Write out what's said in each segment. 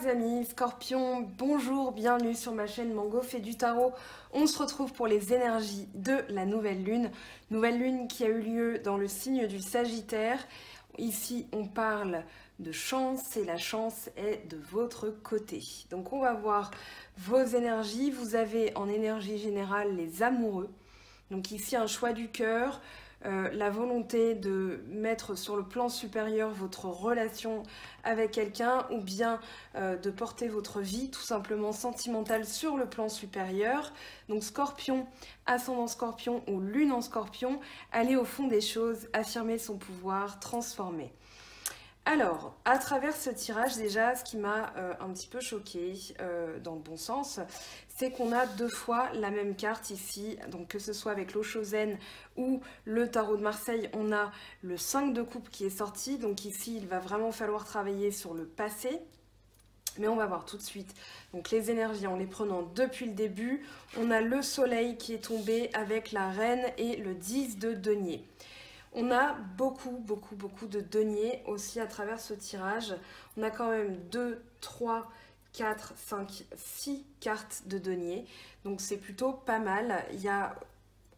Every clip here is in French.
amis, Scorpion, bonjour, bienvenue sur ma chaîne Mango fait du tarot. On se retrouve pour les énergies de la nouvelle lune qui a eu lieu dans le signe du Sagittaire. Ici on parle de chance et la chance est de votre côté. Donc on va voir vos énergies. Vous avez en énergie générale les amoureux. Donc ici un choix du cœur. La volonté de mettre sur le plan supérieur votre relation avec quelqu'un ou bien de porter votre vie tout simplement sentimentale sur le plan supérieur. Donc Scorpion, ascendant Scorpion ou lune en Scorpion, aller au fond des choses, affirmer son pouvoir, transformer. Alors, à travers ce tirage, déjà, ce qui m'a un petit peu choquée, dans le bon sens, c'est qu'on a deux fois la même carte ici. Donc, que ce soit avec l'Oshozen ou le tarot de Marseille, on a le 5 de coupe qui est sorti. Donc ici, il va vraiment falloir travailler sur le passé. Mais on va voir tout de suite. Donc les énergies, en les prenant depuis le début, on a le soleil qui est tombé avec la reine et le 10 de denier. On a beaucoup de deniers aussi à travers ce tirage. On a quand même 2, 3, 4, 5, 6 cartes de deniers. Donc c'est plutôt pas mal. Il y a,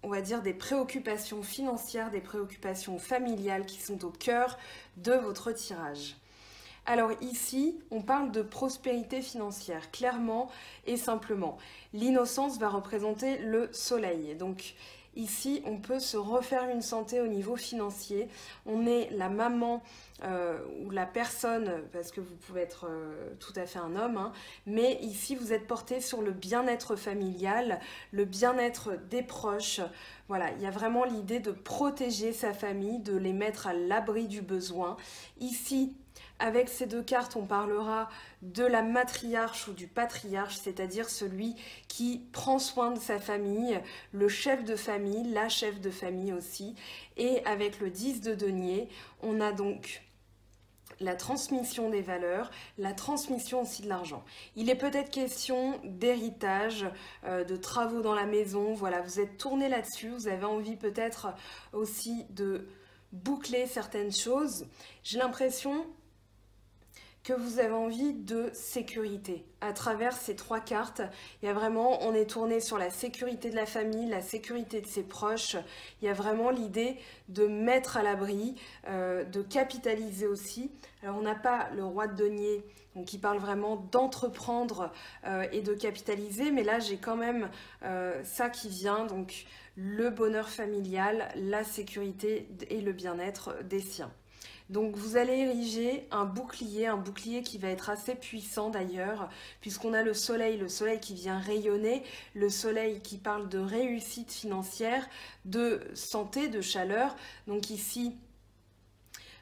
on va dire, des préoccupations financières, des préoccupations familiales qui sont au cœur de votre tirage. Alors ici, on parle de prospérité financière, clairement et simplement. L'innocence va représenter le soleil. Donc ici, on peut se refaire une santé au niveau financier. On est la maman ou la personne, parce que vous pouvez être tout à fait un homme, hein, mais ici, vous êtes porté sur le bien-être familial, le bien-être des proches. Voilà, il y a vraiment l'idée de protéger sa famille, de les mettre à l'abri du besoin. Ici, avec ces deux cartes, on parlera de la matriarche ou du patriarche, c'est-à-dire celui qui prend soin de sa famille, le chef de famille, la chef de famille aussi. Et avec le 10 de denier, on a donc la transmission des valeurs, la transmission aussi de l'argent. Il est peut-être question d'héritage, de travaux dans la maison. Voilà, vous êtes tourné là-dessus, vous avez envie peut-être aussi de boucler certaines choses. J'ai l'impression que vous avez envie de sécurité. À travers ces trois cartes, il y a vraiment, on est tourné sur la sécurité de la famille, la sécurité de ses proches. Il y a vraiment l'idée de mettre à l'abri, de capitaliser aussi. Alors on n'a pas le roi de denier, donc qui parle vraiment d'entreprendre et de capitaliser, mais là j'ai quand même ça qui vient, donc le bonheur familial, la sécurité et le bien-être des siens. Donc vous allez ériger un bouclier qui va être assez puissant d'ailleurs, puisqu'on a le soleil qui vient rayonner, le soleil qui parle de réussite financière, de santé, de chaleur. Donc ici,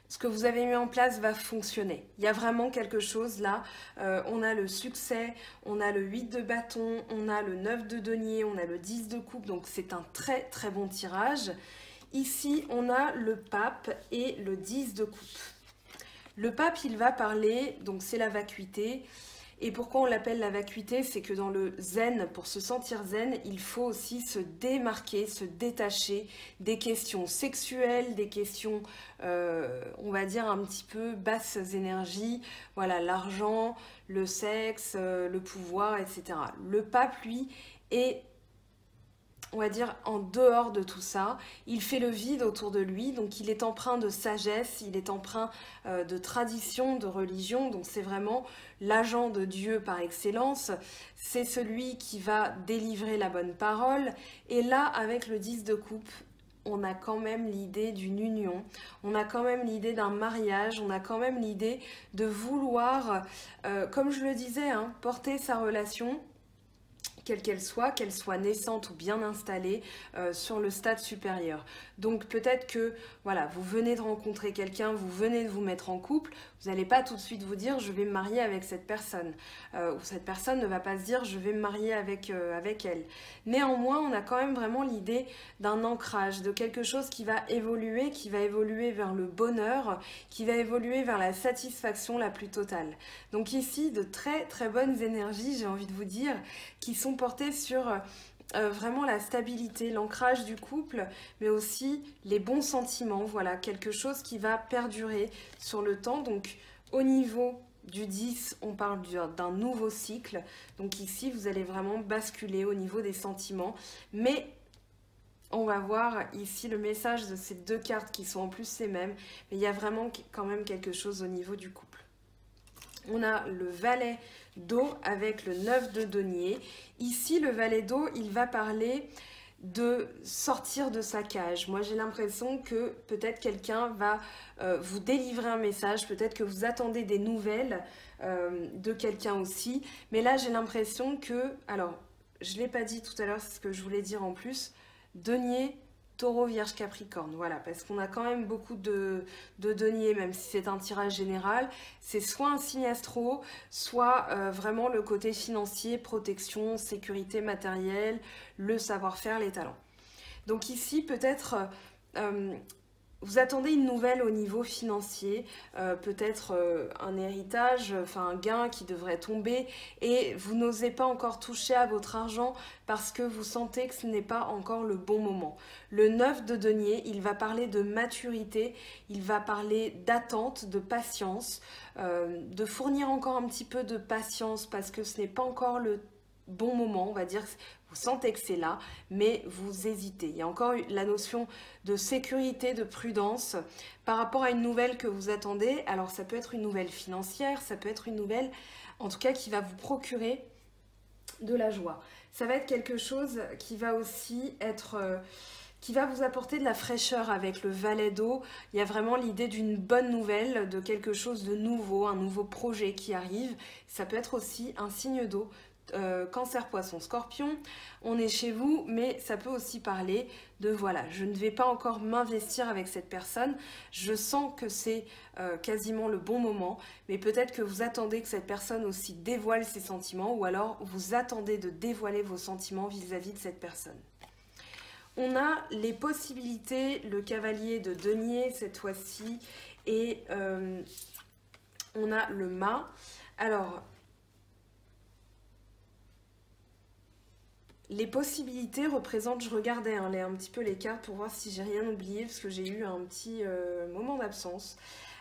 ce que vous avez mis en place va fonctionner. Il y a vraiment quelque chose là. On a le succès, on a le 8 de bâton, on a le 9 de denier, on a le 10 de coupe, donc c'est un très bon tirage. Ici, on a le pape et le 10 de coupe. Le pape, il va parler, donc c'est la vacuité. Et pourquoi on l'appelle la vacuité? C'est que dans le zen, pour se sentir zen, il faut aussi se démarquer, se détacher des questions sexuelles, des questions, on va dire, un petit peu basses énergies. Voilà, l'argent, le sexe, le pouvoir, etc. Le pape, lui, est, on va dire, en dehors de tout ça. Il fait le vide autour de lui, donc il est empreint de sagesse, il est empreint de tradition, de religion, donc c'est vraiment l'agent de Dieu par excellence. C'est celui qui va délivrer la bonne parole. Et là, avec le 10 de coupe, on a quand même l'idée d'une union, on a quand même l'idée d'un mariage, on a quand même l'idée de vouloir, comme je le disais, hein, porter sa relation, quelle qu'elle soit naissante ou bien installée, sur le stade supérieur. Donc peut-être que voilà, vous venez de rencontrer quelqu'un, vous venez de vous mettre en couple, vous n'allez pas tout de suite vous dire je vais me marier avec cette personne, ou cette personne ne va pas se dire je vais me marier avec elle. Néanmoins, on a quand même vraiment l'idée d'un ancrage, de quelque chose qui va évoluer vers le bonheur, qui va évoluer vers la satisfaction la plus totale. Donc ici, de très bonnes énergies, j'ai envie de vous dire, qui sont portées sur vraiment la stabilité, l'ancrage du couple, mais aussi les bons sentiments. Voilà, quelque chose qui va perdurer sur le temps. Donc au niveau du 10, on parle d'un nouveau cycle. Donc ici, vous allez vraiment basculer au niveau des sentiments. Mais on va voir ici le message de ces deux cartes qui sont en plus les mêmes. Mais il y a vraiment quand même quelque chose au niveau du couple. On a le valet d'eau avec le 9 de denier. Ici, le valet d'eau, il va parler de sortir de sa cage. Moi, j'ai l'impression que peut-être quelqu'un va vous délivrer un message, peut-être que vous attendez des nouvelles de quelqu'un aussi. Mais là, j'ai l'impression que, alors, je ne l'ai pas dit tout à l'heure, c'est ce que je voulais dire en plus, denier, taureau, vierge, capricorne, voilà, parce qu'on a quand même beaucoup de deniers, même si c'est un tirage général, c'est soit un signe astro, soit vraiment le côté financier, protection, sécurité matérielle, le savoir-faire, les talents. Donc ici, peut-être, vous attendez une nouvelle au niveau financier, peut-être un héritage, enfin un gain qui devrait tomber et vous n'osez pas encore toucher à votre argent parce que vous sentez que ce n'est pas encore le bon moment. Le 9 de denier, il va parler de maturité, il va parler d'attente, de patience, de fournir encore un petit peu de patience parce que ce n'est pas encore le bon moment, on va dire. Vous sentez que c'est là, mais vous hésitez. Il y a encore la notion de sécurité, de prudence par rapport à une nouvelle que vous attendez. Alors ça peut être une nouvelle financière, ça peut être une nouvelle, en tout cas, qui va vous procurer de la joie. Ça va être quelque chose qui va aussi être... qui va vous apporter de la fraîcheur avec le valet d'eau. Il y a vraiment l'idée d'une bonne nouvelle, de quelque chose de nouveau, un nouveau projet qui arrive. Ça peut être aussi un signe d'eau. Cancer, poisson, scorpion, on est chez vous, mais ça peut aussi parler de voilà, je ne vais pas encore m'investir avec cette personne, je sens que c'est quasiment le bon moment, mais peut-être que vous attendez que cette personne aussi dévoile ses sentiments, ou alors vous attendez de dévoiler vos sentiments vis-à-vis de cette personne. On a les possibilités, le cavalier de denier cette fois-ci, et on a le mât. Alors, les possibilités représentent, je regardais un petit peu les cartes pour voir si j'ai rien oublié, parce que j'ai eu un petit moment d'absence.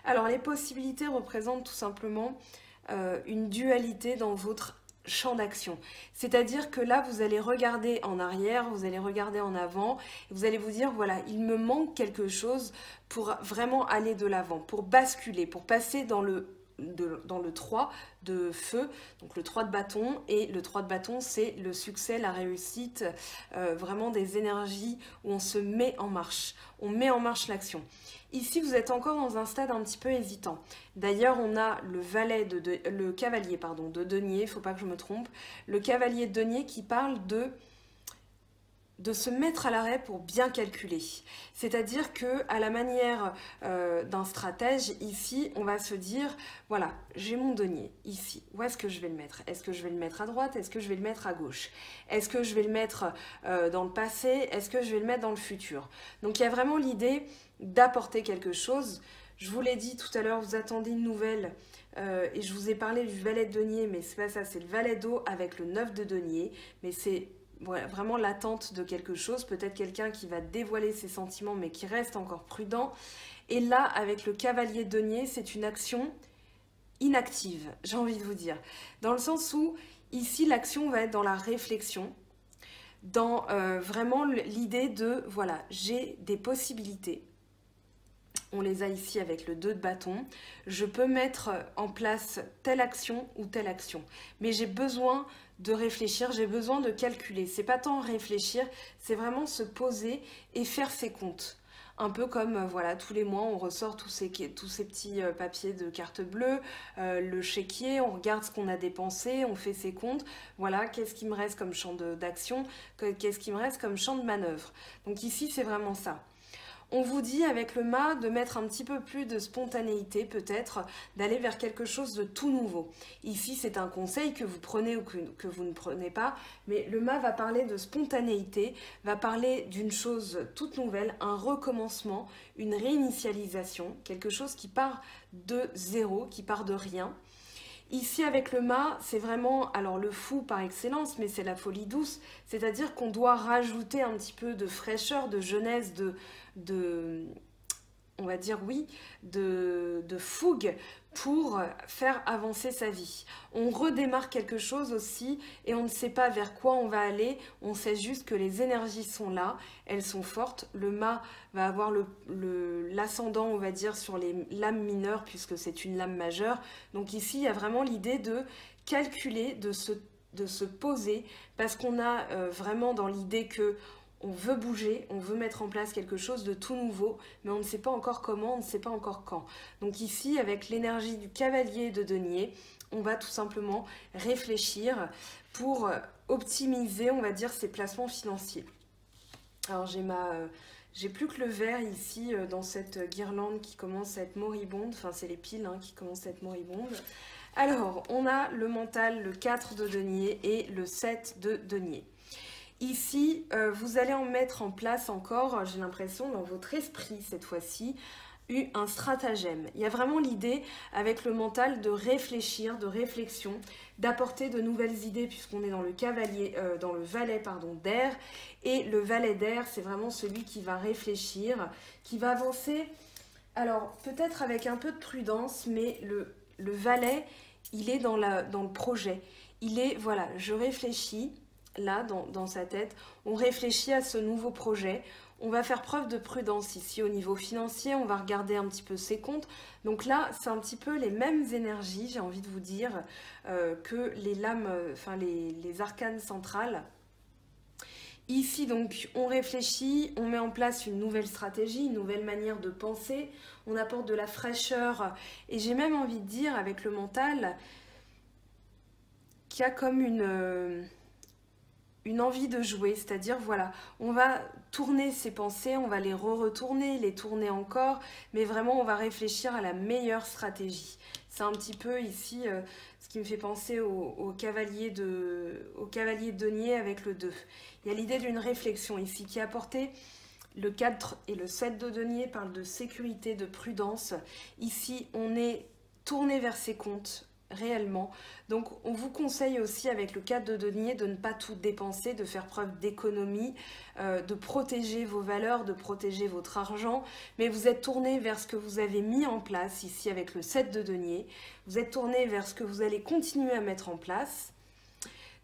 Alors, les possibilités représentent tout simplement une dualité dans votre champ d'action. C'est-à-dire que là, vous allez regarder en arrière, vous allez regarder en avant, et vous allez vous dire, voilà, il me manque quelque chose pour vraiment aller de l'avant, pour basculer, pour passer dans le 3 de feu, donc le 3 de bâton, et le 3 de bâton c'est le succès, la réussite, vraiment des énergies où on se met en marche, on met en marche l'action. Ici vous êtes encore dans un stade un petit peu hésitant. D'ailleurs on a le cavalier de denier, il ne faut pas que je me trompe, le cavalier de denier qui parle de se mettre à l'arrêt pour bien calculer. C'est-à-dire que à la manière d'un stratège, ici, on va se dire, voilà, j'ai mon denier ici. Où est-ce que je vais le mettre? Est-ce que je vais le mettre à droite? Est-ce que je vais le mettre à gauche? Est-ce que je vais le mettre dans le passé? Est-ce que je vais le mettre dans le futur? Donc il y a vraiment l'idée d'apporter quelque chose. Je vous l'ai dit tout à l'heure, vous attendez une nouvelle et je vous ai parlé du valet de denier, mais c'est pas ça, c'est le valet d'eau avec le 9 de denier, mais c'est voilà, vraiment l'attente de quelque chose, peut-être quelqu'un qui va dévoiler ses sentiments mais qui reste encore prudent. Et là, avec le cavalier de denier, c'est une action inactive, j'ai envie de vous dire. Dans le sens où, ici, l'action va être dans la réflexion, dans vraiment l'idée de, voilà, j'ai des possibilités. On les a ici avec le 2 de bâton. Je peux mettre en place telle action ou telle action. Mais j'ai besoin de réfléchir, j'ai besoin de calculer. C'est pas tant réfléchir, c'est vraiment se poser et faire ses comptes. Un peu comme, voilà, tous les mois, on ressort tous ces petits papiers de carte bleue, le chéquier, on regarde ce qu'on a dépensé, on fait ses comptes. Voilà, qu'est-ce qui me reste comme champ d'action, qu'est-ce qui me reste comme champ de manœuvre. Donc ici, c'est vraiment ça. On vous dit avec le mât de mettre un petit peu plus de spontanéité peut-être, d'aller vers quelque chose de tout nouveau. Ici c'est un conseil que vous prenez ou que vous ne prenez pas, mais le mât va parler de spontanéité, va parler d'une chose toute nouvelle, un recommencement, une réinitialisation, quelque chose qui part de zéro, qui part de rien. Ici, avec le mât, c'est vraiment, alors le fou par excellence, mais c'est la folie douce, c'est-à-dire qu'on doit rajouter un petit peu de fraîcheur, de jeunesse, on va dire oui, de fougue pour faire avancer sa vie. On redémarre quelque chose aussi et on ne sait pas vers quoi on va aller, on sait juste que les énergies sont là, elles sont fortes. Le mât va avoir l'ascendant, on va dire, sur les lames mineures puisque c'est une lame majeure. Donc ici, il y a vraiment l'idée de calculer, de se poser parce qu'on a vraiment dans l'idée que on veut bouger, on veut mettre en place quelque chose de tout nouveau, mais on ne sait pas encore comment, on ne sait pas encore quand. Donc ici, avec l'énergie du cavalier de denier, on va tout simplement réfléchir pour optimiser, on va dire, ses placements financiers. Alors j'ai plus que le vert ici dans cette guirlande qui commence à être moribonde, enfin c'est les piles hein, qui commencent à être moribondes. Alors, on a le mental, le 4 de denier et le 7 de denier. Ici, vous allez en mettre en place encore, j'ai l'impression, dans votre esprit cette fois-ci, un stratagème. Il y a vraiment l'idée, avec le mental, de réfléchir, de réflexion, d'apporter de nouvelles idées, puisqu'on est dans le cavalier, dans le valet d'air. Et le valet d'air, c'est vraiment celui qui va réfléchir, qui va avancer. Alors, peut-être avec un peu de prudence, mais le valet, il est dans le projet. Il est, voilà, je réfléchis. Là, dans sa tête, on réfléchit à ce nouveau projet. On va faire preuve de prudence ici au niveau financier. On va regarder un petit peu ses comptes. Donc là, c'est un petit peu les mêmes énergies, j'ai envie de vous dire, que les lames, enfin les arcanes centrales. Ici, donc, on réfléchit, on met en place une nouvelle stratégie, une nouvelle manière de penser. On apporte de la fraîcheur. Et j'ai même envie de dire, avec le mental, qu'il y a comme une envie de jouer, c'est-à-dire voilà, on va tourner ses pensées, on va les retourner, les tourner encore, mais vraiment on va réfléchir à la meilleure stratégie. C'est un petit peu ici ce qui me fait penser au cavalier de denier avec le 2. Il y a l'idée d'une réflexion ici qui est apportée. Le 4 et le 7 de denier parlent de sécurité, de prudence. Ici, on est tourné vers ses comptes, réellement. Donc on vous conseille aussi avec le 4 de denier de ne pas tout dépenser, de faire preuve d'économie, de protéger vos valeurs, de protéger votre argent, mais vous êtes tourné vers ce que vous avez mis en place ici avec le 7 de denier, vous êtes tourné vers ce que vous allez continuer à mettre en place.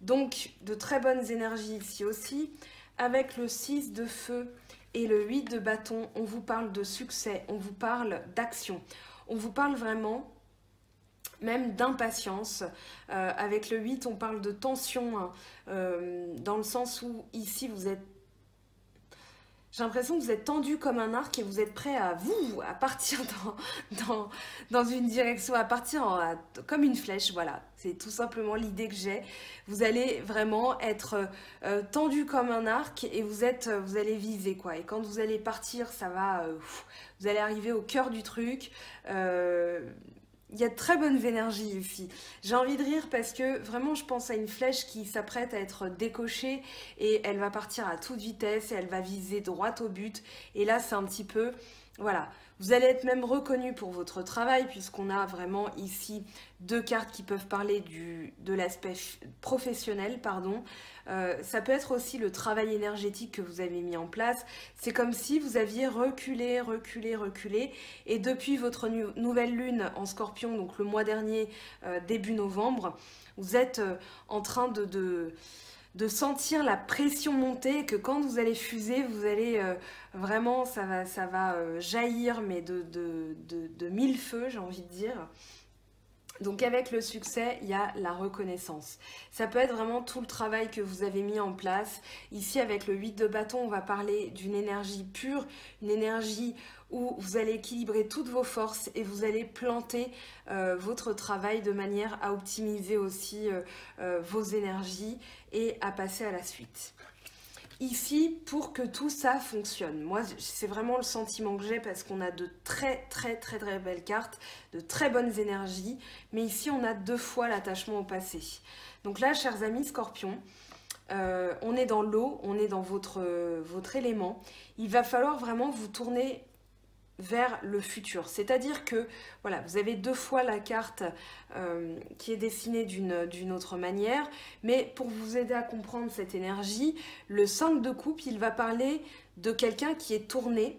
Donc de très bonnes énergies ici aussi. Avec le 6 de feu et le 8 de bâton, on vous parle de succès, on vous parle d'action, on vous parle vraiment même d'impatience. Avec le 8, on parle de tension, hein, dans le sens où ici, j'ai l'impression que vous êtes tendu comme un arc et vous êtes prêt à partir dans une direction, à partir comme une flèche, voilà. C'est tout simplement l'idée que j'ai. Vous allez vraiment être tendu comme un arc et vous allez viser, quoi. Et quand vous allez partir, ça va, vous allez arriver au cœur du truc. Il y a de très bonnes énergies ici. J'ai envie de rire parce que vraiment je pense à une flèche qui s'apprête à être décochée et elle va partir à toute vitesse et elle va viser droit au but. Et là c'est un petit peu, voilà, vous allez être même reconnu pour votre travail puisqu'on a vraiment ici deux cartes qui peuvent parler de l'aspect professionnel, pardon. Ça peut être aussi le travail énergétique que vous avez mis en place. C'est comme si vous aviez reculé, reculé, reculé. Et depuis votre nouvelle lune en Scorpion, donc le mois dernier, début novembre, vous êtes en train de sentir la pression monter, et que quand vous allez fuser, vous allez vraiment, ça va jaillir, mais de mille feux, j'ai envie de dire. Donc avec le succès, il y a la reconnaissance. Ça peut être vraiment tout le travail que vous avez mis en place. Ici, avec le 8 de bâton, on va parler d'une énergie pure, une énergie où vous allez équilibrer toutes vos forces et vous allez planter votre travail de manière à optimiser aussi vos énergies et à passer à la suite. Ici, pour que tout ça fonctionne, moi c'est vraiment le sentiment que j'ai parce qu'on a de très belles cartes, de très bonnes énergies, mais ici on a deux fois l'attachement au passé. Donc là, chers amis Scorpions, on est dans l'eau, on est dans votre élément, il va falloir vraiment vous tourner vers le futur. C'est-à-dire que voilà, vous avez deux fois la carte qui est dessinée d'une autre manière, mais pour vous aider à comprendre cette énergie, le 5 de coupe, il va parler de quelqu'un qui est tourné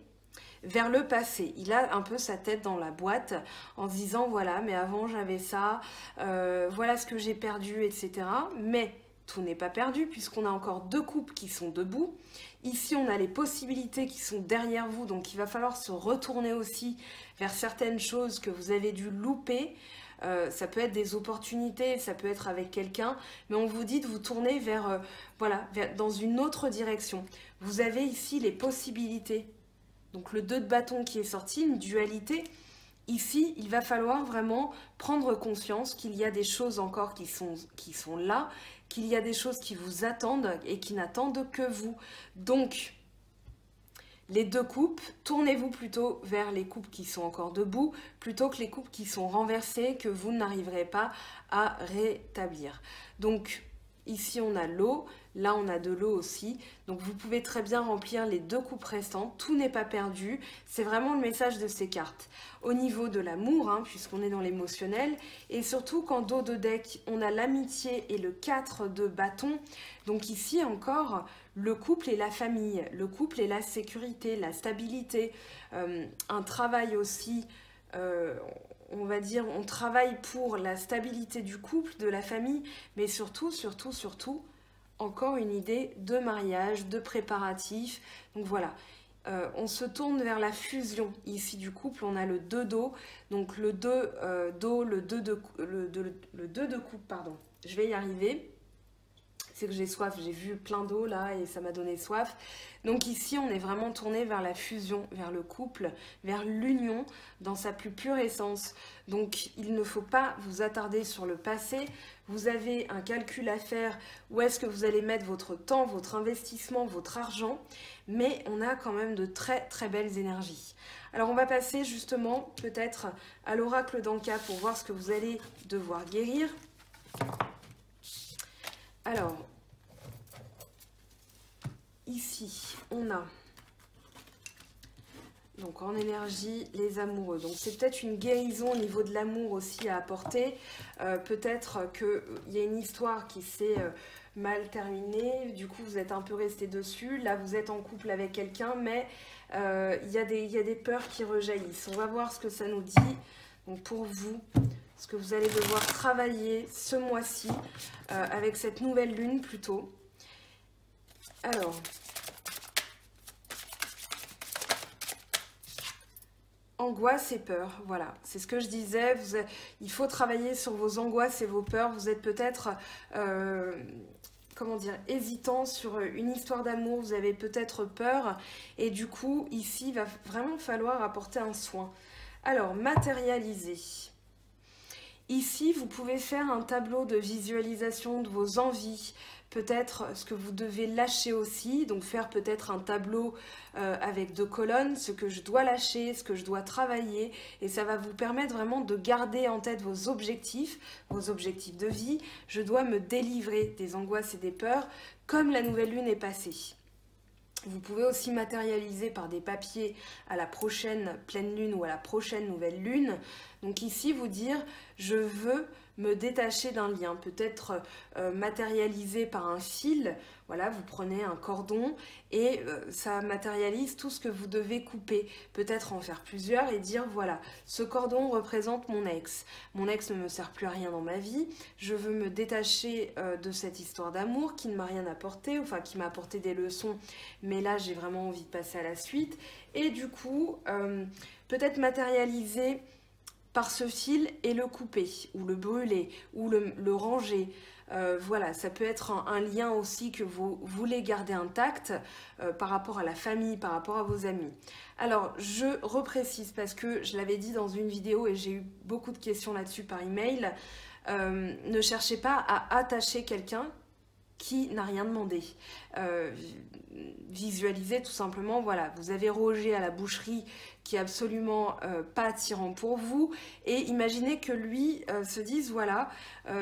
vers le passé. Il a un peu sa tête dans la boîte en se disant voilà, mais avant j'avais ça, voilà ce que j'ai perdu, etc. Mais tout n'est pas perdu puisqu'on a encore 2 couples qui sont debout. Ici, on a les possibilités qui sont derrière vous, donc il va falloir se retourner aussi vers certaines choses que vous avez dû louper. Ça peut être des opportunités, ça peut être avec quelqu'un, mais on vous dit de vous tourner vers, voilà, dans une autre direction. Vous avez ici les possibilités. Donc le 2 de bâton qui est sorti, une dualité. Ici, il va falloir vraiment prendre conscience qu'il y a des choses encore qui sont là, qu'il y a des choses qui vous attendent et qui n'attendent que vous. Donc, les 2 coupes, tournez-vous plutôt vers les coupes qui sont encore debout, plutôt que les coupes qui sont renversées, que vous n'arriverez pas à rétablir. Donc, ici on a l'eau, là on a de l'eau aussi, donc vous pouvez très bien remplir les 2 coupes restantes, tout n'est pas perdu, c'est vraiment le message de ces cartes. Au niveau de l'amour, hein, puisqu'on est dans l'émotionnel, et surtout qu'en dos de deck, on a l'amitié et le 4 de bâton, donc ici encore, le couple et la famille, le couple et la sécurité, la stabilité, un travail aussi, on va dire, on travaille pour la stabilité du couple, de la famille, mais surtout, encore une idée de mariage, de préparatifs. Donc voilà, on se tourne vers la fusion ici du couple. On a le 2 d'eau, donc le 2 d'eau, le 2 de coupe, pardon. Je vais y arriver. C'est que j'ai soif, j'ai vu plein d'eau là et ça m'a donné soif. Donc ici, on est vraiment tourné vers la fusion, vers le couple, vers l'union dans sa plus pure essence. Donc il ne faut pas vous attarder sur le passé. Vous avez un calcul à faire, où est-ce que vous allez mettre votre temps, votre investissement, votre argent. Mais on a quand même de très très belles énergies. Alors on va passer justement peut-être à l'oracle d'Anka pour voir ce que vous allez devoir guérir. Alors, ici, on a, donc en énergie, les amoureux. Donc c'est peut-être une guérison au niveau de l'amour aussi à apporter. Peut-être qu'il y a une histoire qui s'est mal terminée. Du coup, vous êtes un peu resté dessus. Là, vous êtes en couple avec quelqu'un, mais il y a des peurs qui rejaillissent. On va voir ce que ça nous dit. Donc pour vous, ce que vous allez devoir travailler ce mois-ci avec cette nouvelle lune plutôt. Alors, angoisse et peur, voilà, c'est ce que je disais. Il faut travailler sur vos angoisses et vos peurs. Vous êtes peut-être, comment dire, hésitant sur une histoire d'amour. Vous avez peut-être peur et du coup, ici, il va vraiment falloir apporter un soin. Alors, matérialiser. Ici, vous pouvez faire un tableau de visualisation de vos envies, peut-être ce que vous devez lâcher aussi, donc faire peut-être un tableau avec 2 colonnes, ce que je dois lâcher, ce que je dois travailler, et ça va vous permettre vraiment de garder en tête vos objectifs de vie. Je dois me délivrer des angoisses et des peurs, comme la nouvelle lune est passée. Vous pouvez aussi matérialiser par des papiers à la prochaine pleine lune ou à la prochaine nouvelle lune. Donc ici, vous dire, je veux me détacher d'un lien, peut-être matérialisé par un fil. Voilà, vous prenez un cordon et ça matérialise tout ce que vous devez couper. Peut-être en faire plusieurs et dire, voilà, ce cordon représente mon ex. Mon ex ne me sert plus à rien dans ma vie. Je veux me détacher de cette histoire d'amour qui ne m'a rien apporté, enfin qui m'a apporté des leçons, mais là j'ai vraiment envie de passer à la suite. Et du coup, peut-être matérialiser par ce fil et le couper, ou le brûler, ou le ranger. Voilà, ça peut être un lien aussi que vous voulez garder intact par rapport à la famille, par rapport à vos amis. Alors, je reprécise parce que je l'avais dit dans une vidéo et j'ai eu beaucoup de questions là-dessus par email. Ne cherchez pas à attacher quelqu'un qui n'a rien demandé. Visualisez tout simplement, voilà, vous avez Roger à la boucherie qui est absolument pas attirant pour vous, et imaginez que lui se dise, voilà,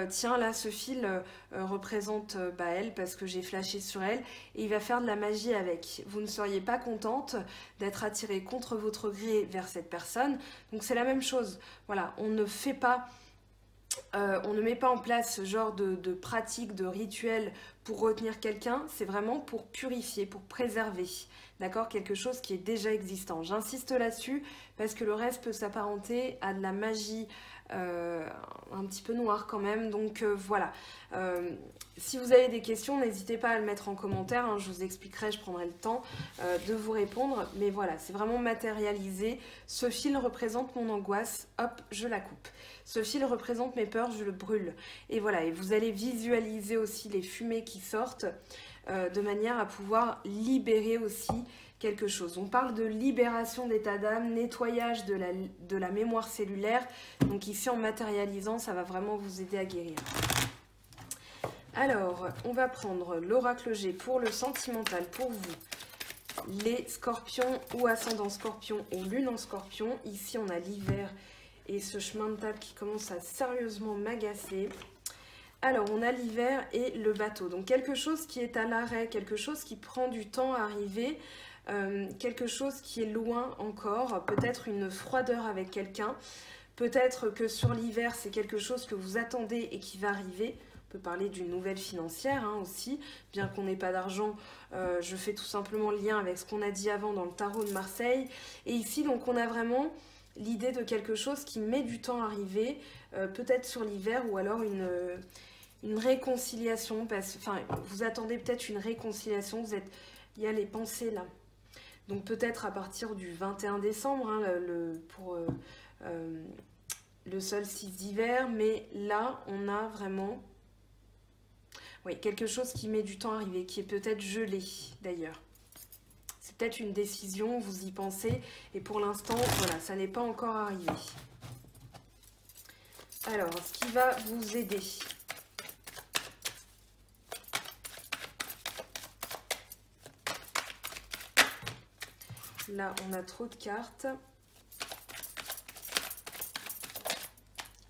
tiens là ce fil représente elle parce que j'ai flashé sur elle, et il va faire de la magie avec. Vous ne seriez pas contente d'être attirée contre votre gré vers cette personne, donc c'est la même chose. Voilà, on ne fait pas On ne met pas en place ce genre de pratique, de rituel pour retenir quelqu'un, c'est vraiment pour purifier, pour préserver, d'accord, quelque chose qui est déjà existant. J'insiste là-dessus parce que le reste peut s'apparenter à de la magie un petit peu noire quand même, donc voilà. Si vous avez des questions, n'hésitez pas à le mettre en commentaire, hein, je vous expliquerai, je prendrai le temps de vous répondre, mais voilà, c'est vraiment matérialisé. Ce fil représente mon angoisse, hop, je la coupe. Ce fil représente mes peurs, je le brûle. Et voilà, et vous allez visualiser aussi les fumées qui sortent de manière à pouvoir libérer aussi quelque chose. On parle de libération d'état d'âme, nettoyage de la mémoire cellulaire. Donc ici, en matérialisant, ça va vraiment vous aider à guérir. Alors, on va prendre l'oracle G pour le sentimental pour vous. Les scorpions ou ascendant scorpion ou lune en scorpion. Ici, on a l'hiver et ce chemin de table qui commence à sérieusement m'agacer. Alors, on a l'hiver et le bateau. Donc, quelque chose qui est à l'arrêt, quelque chose qui prend du temps à arriver, quelque chose qui est loin encore, peut-être une froideur avec quelqu'un. Peut-être que sur l'hiver, c'est quelque chose que vous attendez et qui va arriver. On peut parler d'une nouvelle financière hein, aussi. Bien qu'on n'ait pas d'argent, je fais tout simplement le lien avec ce qu'on a dit avant dans le tarot de Marseille. Et ici, donc, on a vraiment l'idée de quelque chose qui met du temps à arriver, peut-être sur l'hiver ou alors une réconciliation. Enfin, vous attendez peut-être une réconciliation, il y a les pensées là. Donc peut-être à partir du 21 décembre hein, pour le solstice d'hiver, mais là on a vraiment quelque chose qui met du temps à arriver, qui est peut-être gelé d'ailleurs. C'est peut-être une décision, vous y pensez, et pour l'instant, voilà, ça n'est pas encore arrivé. Alors, ce qui va vous aider. Là, on a trop de cartes.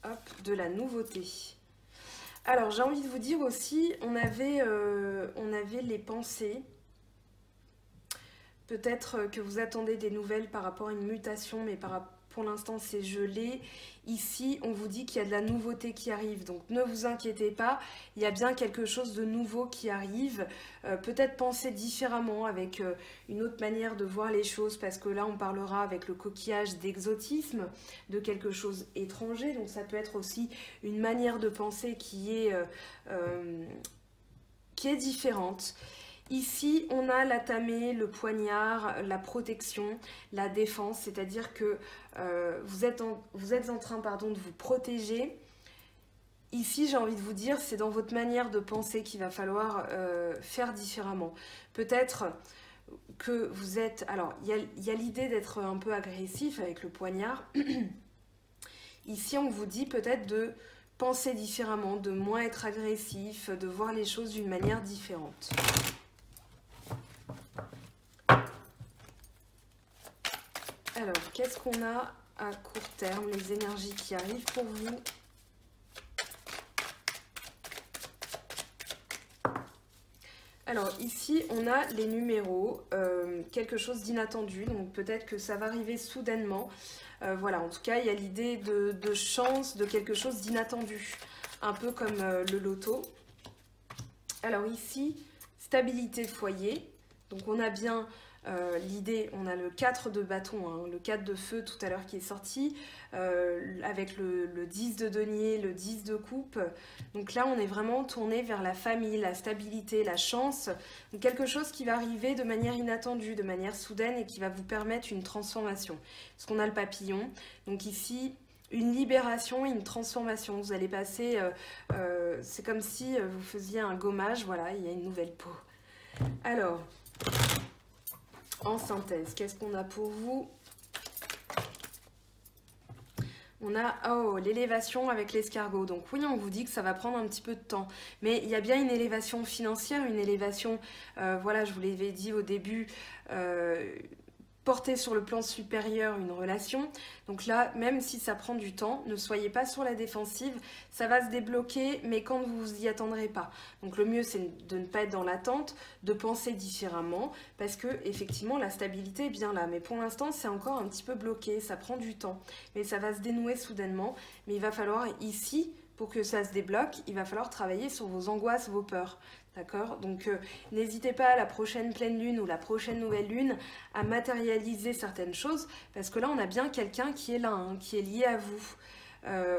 Hop, de la nouveauté. Alors, j'ai envie de vous dire aussi, on avait les pensées. Peut-être que vous attendez des nouvelles par rapport à une mutation, mais pour l'instant c'est gelé. Ici, on vous dit qu'il y a de la nouveauté qui arrive, donc ne vous inquiétez pas, il y a bien quelque chose de nouveau qui arrive. Peut-être penser différemment, avec une autre manière de voir les choses, parce que là on parlera avec le coquillage d'exotisme, de quelque chose étranger, donc ça peut être aussi une manière de penser qui est différente. Ici, on a la tamée, le poignard, la protection, la défense, c'est-à-dire que vous êtes en train de vous protéger. Ici, j'ai envie de vous dire, c'est dans votre manière de penser qu'il va falloir faire différemment. Peut-être que vous êtes... Alors, il y a l'idée d'être un peu agressif avec le poignard. Ici, on vous dit peut-être de penser différemment, de moins être agressif, de voir les choses d'une manière différente. Alors, qu'est-ce qu'on a à court terme, les énergies qui arrivent pour vous? Alors, ici, on a les numéros, quelque chose d'inattendu, donc peut-être que ça va arriver soudainement. Voilà, en tout cas, il y a l'idée de chance, de quelque chose d'inattendu, un peu comme le loto. Alors ici, stabilité de foyer, donc on a bien... l'idée, on a le 4 de bâton, hein, le 4 de feu tout à l'heure qui est sorti, avec le 10 de denier, le 10 de coupe. Donc là, on est vraiment tourné vers la famille, la stabilité, la chance. Donc quelque chose qui va arriver de manière inattendue, de manière soudaine et qui va vous permettre une transformation. Parce qu'on a le papillon. Donc ici, une libération et une transformation. Vous allez passer, c'est comme si vous faisiez un gommage. Voilà, il y a une nouvelle peau. Alors... En synthèse, qu'est-ce qu'on a pour vous? On a l'élévation avec l'escargot. Donc oui, on vous dit que ça va prendre un petit peu de temps. Mais il y a bien une élévation financière, une élévation, voilà, je vous l'avais dit au début, porter sur le plan supérieur une relation. Donc là, même si ça prend du temps, ne soyez pas sur la défensive, ça va se débloquer, mais quand vous vous y attendrez pas. Donc le mieux, c'est de ne pas être dans l'attente, de penser différemment, parce que effectivement, la stabilité est bien là. Mais pour l'instant, c'est encore un petit peu bloqué, ça prend du temps. Mais ça va se dénouer soudainement. Mais il va falloir ici pour que ça se débloque, il va falloir travailler sur vos angoisses, vos peurs. D'accord? Donc, n'hésitez pas à la prochaine pleine lune ou la prochaine nouvelle lune à matérialiser certaines choses, parce que là, on a bien quelqu'un qui est là, hein, qui est lié à vous.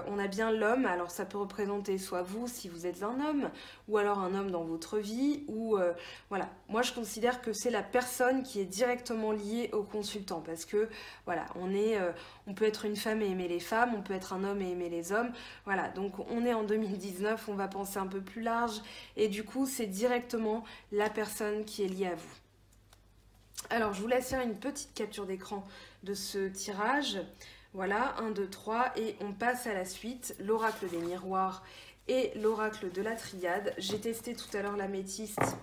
On a bien l'homme, alors ça peut représenter soit vous si vous êtes un homme, ou alors un homme dans votre vie, ou voilà. Moi je considère que c'est la personne qui est directement liée au consultant, parce que voilà, on peut être une femme et aimer les femmes, on peut être un homme et aimer les hommes, voilà. Donc on est en 2019, on va penser un peu plus large, et du coup c'est directement la personne qui est liée à vous. Alors je vous laisse faire une petite capture d'écran de ce tirage. Voilà, 1, 2, 3, et on passe à la suite, l'oracle des miroirs et l'oracle de la triade. J'ai testé tout à l'heure l'améthyste,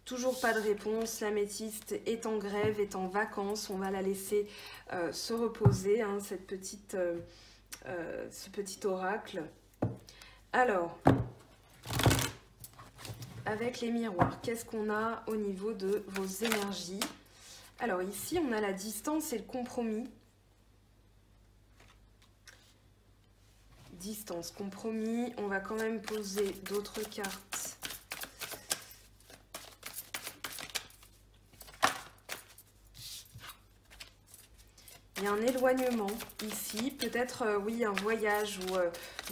toujours pas de réponse. L'améthyste est en grève, est en vacances, on va la laisser se reposer, hein, ce petit oracle. Alors, avec les miroirs, qu'est-ce qu'on a au niveau de vos énergies? Alors ici, on a la distance et le compromis. Distance, compromis, on va quand même poser d'autres cartes. Il y a un éloignement ici, peut-être oui un voyage où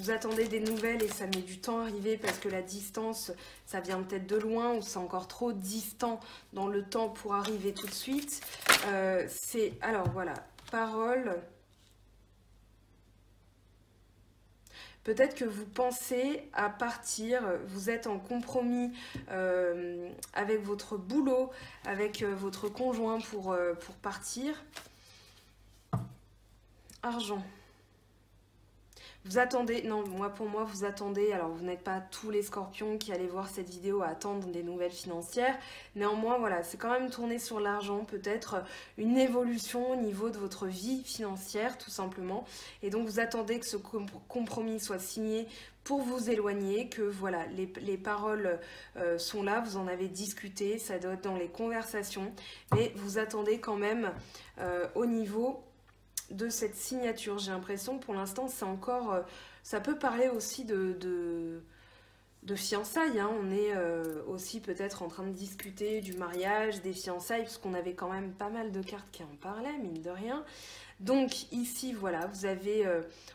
vous attendez des nouvelles et ça met du temps à arriver parce que la distance, ça vient peut-être de loin ou c'est encore trop distant dans le temps pour arriver tout de suite. Alors voilà, parole. Peut-être que vous pensez à partir, vous êtes en compromis avec votre boulot, avec votre conjoint pour partir. Argent. Vous attendez, non, pour moi, vous attendez, alors vous n'êtes pas tous les scorpions qui allaient voir cette vidéo à attendre des nouvelles financières. Néanmoins, voilà, c'est quand même tourné sur l'argent, peut-être une évolution au niveau de votre vie financière, tout simplement. Et donc, vous attendez que ce compromis soit signé pour vous éloigner, que voilà, les paroles sont là, vous en avez discuté, ça doit être dans les conversations. Mais vous attendez quand même au niveau de cette signature. J'ai l'impression pour l'instant c'est encore ça peut parler aussi de fiançailles, hein. On est aussi peut-être en train de discuter du mariage, des fiançailles, parce qu'on avait quand même pas mal de cartes qui en parlaient, mine de rien. Donc ici voilà, vous avez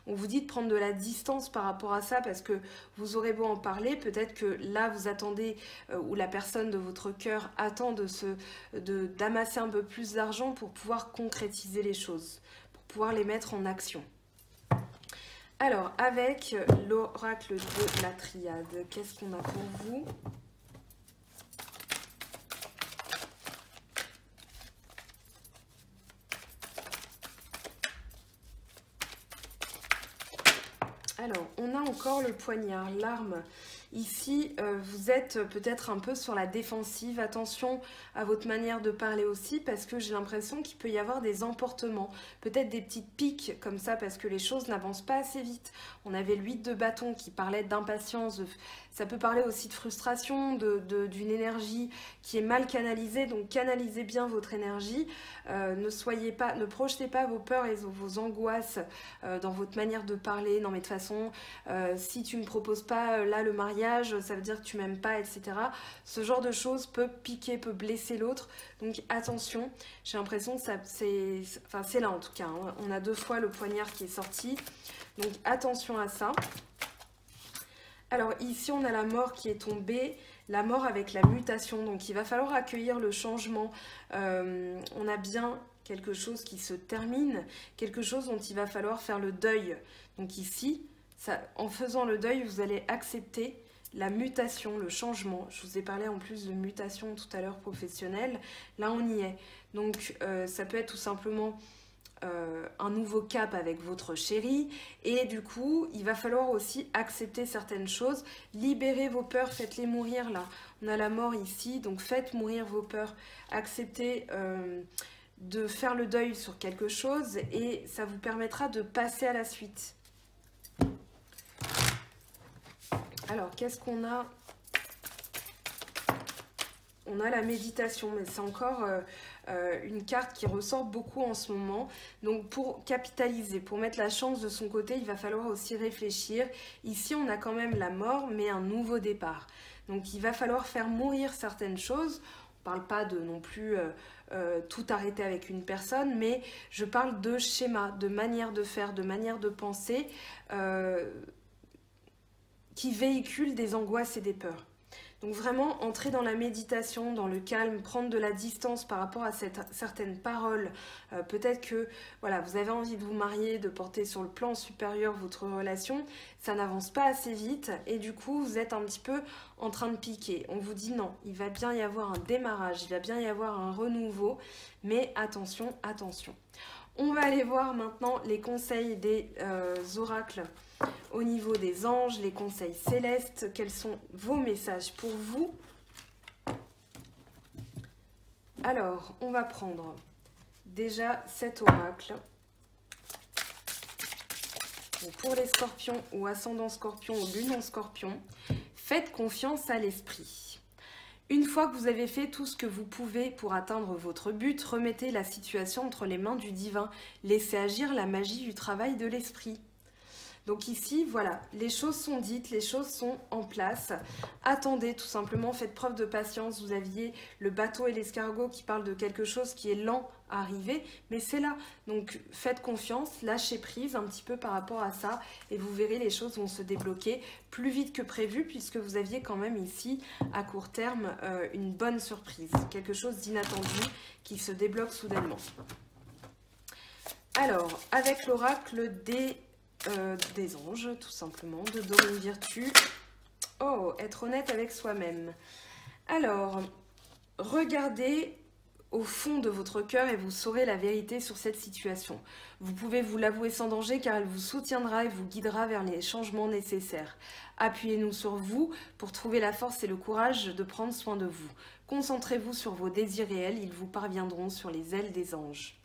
on vous dit de prendre de la distance par rapport à ça, parce que vous aurez beau en parler, peut-être que là vous attendez ou la personne de votre cœur attend d'amasser un peu plus d'argent pour pouvoir concrétiser les choses, pouvoir les mettre en action. Alors, avec l'oracle de la triade, qu'est-ce qu'on a pour vous? Alors, on a encore le poignard, l'arme. Ici, vous êtes peut-être un peu sur la défensive. Attention à votre manière de parler aussi, parce que j'ai l'impression qu'il peut y avoir des emportements. Peut-être des petites piques comme ça, parce que les choses n'avancent pas assez vite. On avait le 8 de bâton qui parlait d'impatience. Ça peut parler aussi de frustration, d'une énergie qui est mal canalisée. Donc, canalisez bien votre énergie. Ne projetez pas vos peurs et vos angoisses dans votre manière de parler. Non, mais de toute façon, si tu ne me proposes pas là le mariage, ça veut dire que tu m'aimes pas, etc. Ce genre de choses peut piquer, peut blesser l'autre. Donc attention, j'ai l'impression que c'est là en tout cas. Hein. On a 2 fois le poignard qui est sorti. Donc attention à ça. Alors ici, on a la mort qui est tombée. La mort avec la mutation. Donc il va falloir accueillir le changement. On a bien quelque chose qui se termine. Quelque chose dont il va falloir faire le deuil. Donc ici, en faisant le deuil, vous allez accepter la mutation, le changement. Je vous ai parlé en plus de mutation tout à l'heure professionnelle. Là, on y est. Donc, ça peut être tout simplement un nouveau cap avec votre chéri. Et du coup, il va falloir aussi accepter certaines choses. Libérez vos peurs, faites-les mourir là. On a la mort ici, donc faites mourir vos peurs. Acceptez de faire le deuil sur quelque chose et ça vous permettra de passer à la suite. Alors, qu'est-ce qu'on a on a la méditation, mais c'est encore une carte qui ressort beaucoup en ce moment. Donc pour capitaliser, pour mettre la chance de son côté, il va falloir aussi réfléchir. Ici, on a quand même la mort, mais un nouveau départ. Donc il va falloir faire mourir certaines choses. On ne parle pas de non plus tout arrêter avec une personne, mais je parle de schémas, de manière de faire, de manière de penser qui véhiculent des angoisses et des peurs. Donc vraiment, entrer dans la méditation, dans le calme, prendre de la distance par rapport à certaines paroles. Peut-être que voilà, vous avez envie de vous marier, de porter sur le plan supérieur votre relation. Ça n'avance pas assez vite et du coup, vous êtes un petit peu en train de piquer. On vous dit non, il va bien y avoir un démarrage, il va bien y avoir un renouveau. Mais attention, attention. On va aller voir maintenant les conseils des oracles au niveau des anges, les conseils célestes. Quels sont vos messages pour vous? Alors, on va prendre déjà cet oracle. Donc, pour les scorpions ou ascendant scorpion ou lune en scorpion, faites confiance à l'esprit. Une fois que vous avez fait tout ce que vous pouvez pour atteindre votre but, remettez la situation entre les mains du divin. Laissez agir la magie du travail de l'esprit. Donc ici, voilà, les choses sont dites, les choses sont en place. Attendez tout simplement, faites preuve de patience. Vous aviez le bateau et l'escargot qui parlent de quelque chose qui est lent à arriver, mais c'est là. Donc faites confiance, lâchez prise un petit peu par rapport à ça et vous verrez les choses vont se débloquer plus vite que prévu puisque vous aviez quand même ici à court terme une bonne surprise, quelque chose d'inattendu qui se débloque soudainement. Alors, avec l'oracle des anges, tout simplement, de Dorine Virtue. Oh, être honnête avec soi-même. Alors, regardez au fond de votre cœur et vous saurez la vérité sur cette situation. Vous pouvez vous l'avouer sans danger car elle vous soutiendra et vous guidera vers les changements nécessaires. Appuyez-nous sur vous pour trouver la force et le courage de prendre soin de vous. Concentrez-vous sur vos désirs réels, ils vous parviendront sur les ailes des anges.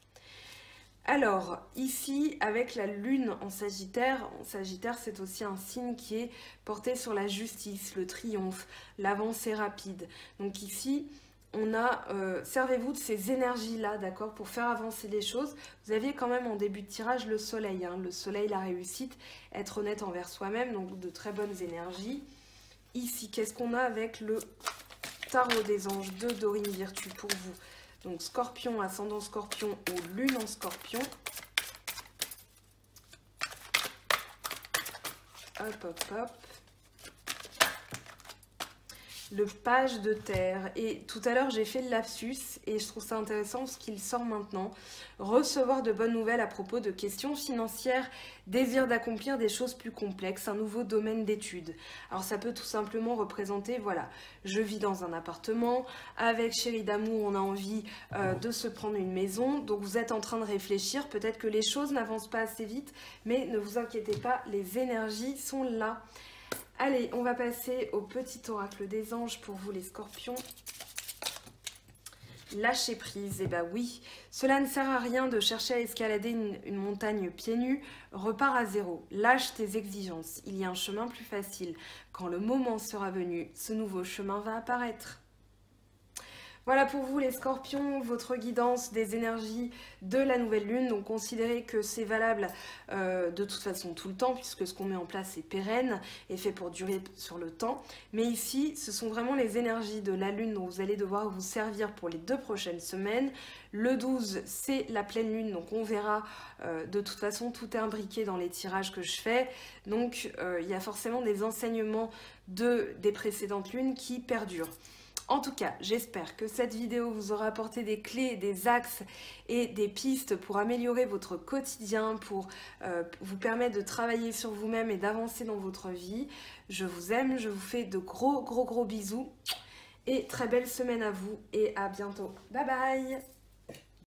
Alors, ici, avec la lune en Sagittaire c'est aussi un signe qui est porté sur la justice, le triomphe, l'avancée rapide. Donc ici, on a, servez-vous de ces énergies-là, d'accord, pour faire avancer les choses. Vous aviez quand même en début de tirage le soleil, hein, le soleil, la réussite, être honnête envers soi-même, donc de très bonnes énergies. Ici, qu'est-ce qu'on a avec le tarot des anges de Dorine Virtue pour vous ? Donc scorpion, ascendant scorpion ou lune en scorpion. Hop, hop, hop. Le page de terre. Et tout à l'heure, j'ai fait le lapsus et je trouve ça intéressant ce qu'il sort maintenant. Recevoir de bonnes nouvelles à propos de questions financières, désir d'accomplir des choses plus complexes, un nouveau domaine d'études. Alors ça peut tout simplement représenter, voilà, je vis dans un appartement, avec chéri d'amour, on a envie de se prendre une maison, donc vous êtes en train de réfléchir, peut-être que les choses n'avancent pas assez vite, mais ne vous inquiétez pas, les énergies sont là. Allez, on va passer au petit oracle des anges pour vous les scorpions. Lâcher prise, eh bien oui, cela ne sert à rien de chercher à escalader une montagne pieds nus, repars à zéro, lâche tes exigences, il y a un chemin plus facile. Quand le moment sera venu, ce nouveau chemin va apparaître. Voilà pour vous les scorpions, votre guidance des énergies de la nouvelle lune. Donc considérez que c'est valable de toute façon tout le temps puisque ce qu'on met en place est pérenne et fait pour durer sur le temps. Mais ici, ce sont vraiment les énergies de la lune dont vous allez devoir vous servir pour les 2 prochaines semaines. Le 12, c'est la pleine lune, donc on verra. De toute façon, tout est imbriqué dans les tirages que je fais. Donc il y a forcément des enseignements des précédentes lunes qui perdurent. En tout cas, j'espère que cette vidéo vous aura apporté des clés, des axes et des pistes pour améliorer votre quotidien, pour vous permettre de travailler sur vous-même et d'avancer dans votre vie. Je vous aime, je vous fais de gros bisous et très belle semaine à vous et à bientôt. Bye bye!